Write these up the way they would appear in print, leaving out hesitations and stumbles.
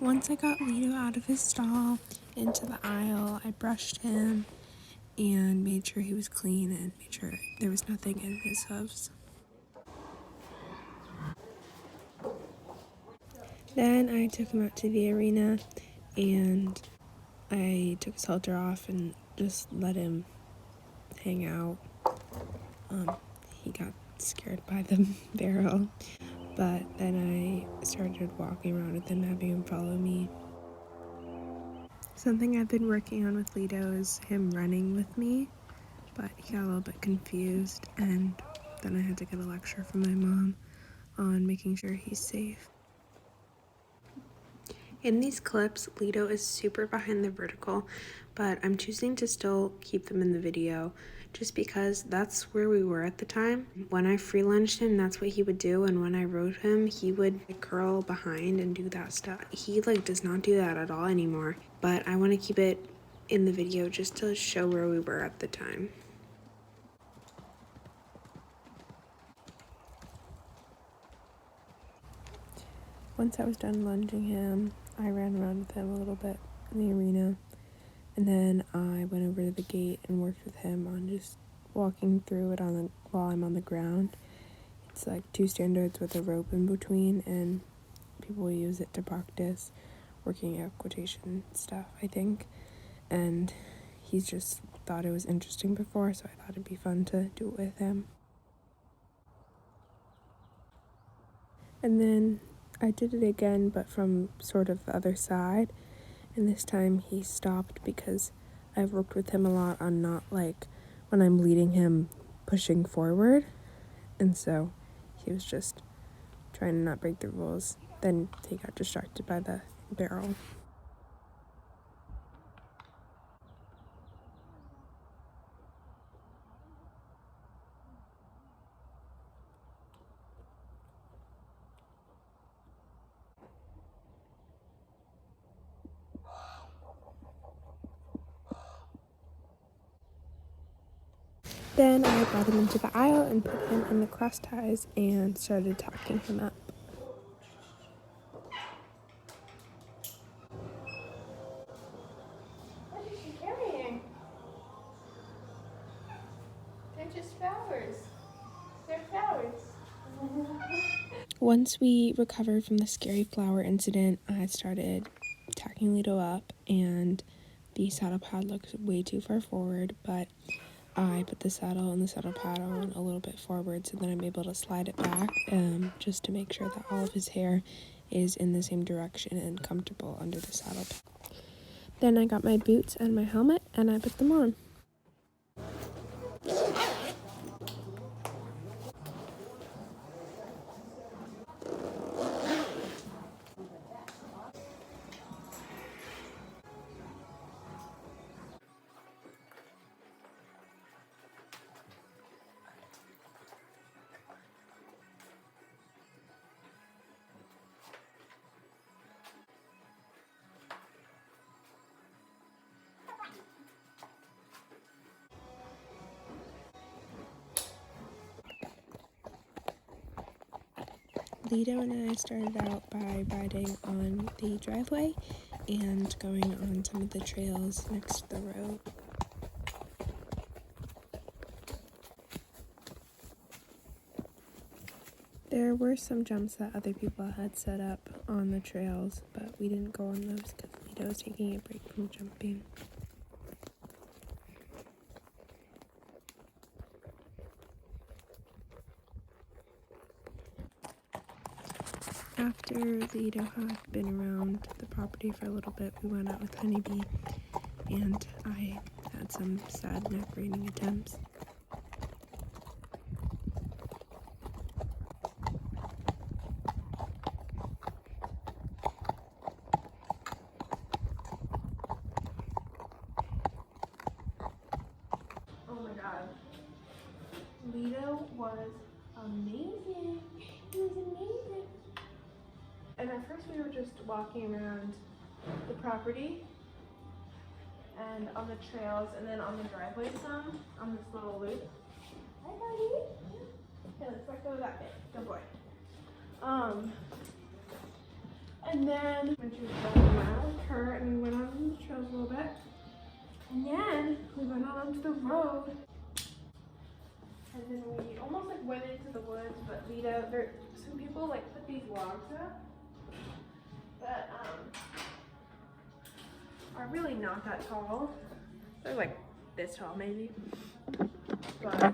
Once I got Lido out of his stall into the aisle, I brushed him and made sure he was clean and made sure there was nothing in his hooves. Then I took him out to the arena and I took his halter off and just let him hang out. He got scared by the barrel, but then I started walking around with him, having him follow me. Something I've been working on with Lido is him running with me, but he got a little bit confused, and then I had to get a lecture from my mom on making sure he's safe. In these clips, Lido is super behind the vertical, but I'm choosing to still keep them in the video just because that's where we were at the time. When I free lunged him, that's what he would do, and when I rode him, he would curl behind and do that stuff. He does not do that at all anymore, but I want to keep it in the video just to show where we were at the time. Once I was done lunging him, I ran around with him a little bit in the arena, and then I went over to the gate and worked with him on just walking through it while I'm on the ground. It's like 2 standards with a rope in between, and people use it to practice working equitation stuff, I think. And he's just thought it was interesting before, so I thought it'd be fun to do it with him. And then I did it again, but from sort of the other side. And this time he stopped because I've worked with him a lot on not when I'm leading him pushing forward. And so he was just trying to not break the rules. Then he got distracted by the barrel. Then I brought him into the aisle and put him in the cross ties and started tacking him up. What is she carrying? They're just flowers. They're flowers. Once we recovered from the scary flower incident, I started tacking Lido up, and the saddle pad looked way too far forward, but I put the saddle and the saddle pad on a little bit forward so that I'm able to slide it back just to make sure that all of his hair is in the same direction and comfortable under the saddle pad. Then I got my boots and my helmet and I put them on. Lido and I started out by riding on the driveway and going on some of the trails next to the road. There were some jumps that other people had set up on the trails, but we didn't go on those because Lido was taking a break from jumping. After Lido had been around the property for a little bit, we went out with Honeybee, and I had some sad neck reining attempts. Oh my god. Lido was amazing. He was amazing. And at first we were just walking around the property and on the trails and then on the driveway some, on this little loop. Hi buddy. Okay, let's go that way. Good boy. And then when she was done, I went out with her and we went out on the trails a little bit. And then we went out onto the road. And then we almost like went into the woods, but Lido, some people like put these logs up that are really not that tall. They're like this tall maybe. But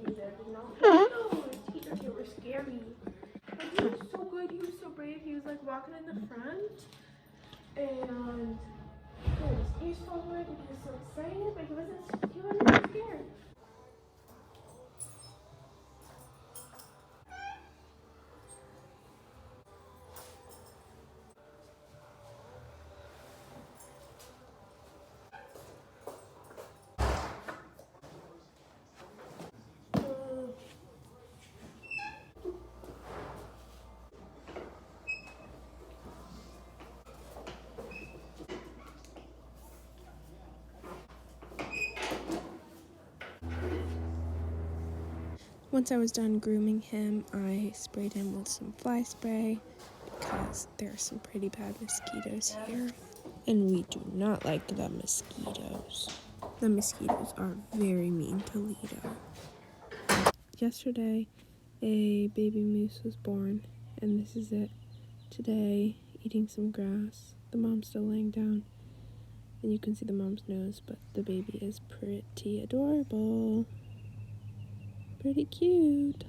Lido did not like those. He were scary. But he was so good, he was so brave. He was like walking in the front and he had his ears forward and he was so excited, but he wasn't scared. Once I was done grooming him, I sprayed him with some fly spray because there are some pretty bad mosquitoes here. And we do not like the mosquitoes. The mosquitoes are very mean to Lido. Yesterday, a baby moose was born, and this is it. Today, eating some grass. The mom's still laying down, and you can see the mom's nose, but the baby is pretty adorable. Pretty cute.